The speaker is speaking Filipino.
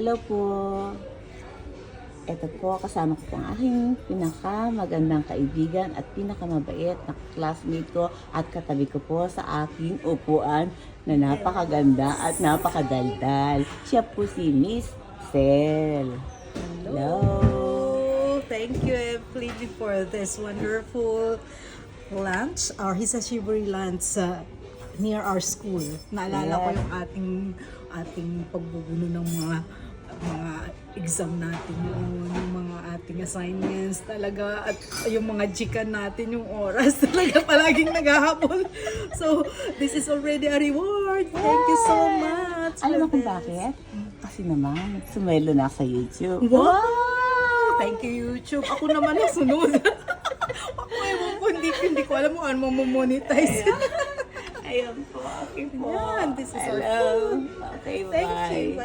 Hello po. Ito po, kasama ko po ang aking pinakamagandang kaibigan at pinakamabait na classmate ko at katabi ko po sa aking upuan na napakaganda at napakadaldal. Siya po si Miss Cel. Hello. Thank you, Emily, for this wonderful lunch, or Hisashiburi lunch near our school. Naalala ko yung ating pagbubuno ng mga exam natin yung mga ating assignments talaga, at yung mga jikan natin, yung oras talaga palaging naghahabol. So, this is already a reward. Thank you so much. Alam mo for kung this. bakit? Kasi naman, sumelo na sa YouTube. Wow! Thank you, YouTube. Ako naman ang sunod. Ako ewan po, hindi ko alam mo ano monetize. Ayun po, okay po. Yan, this is our Hello. food. Okay, Thank bye. you.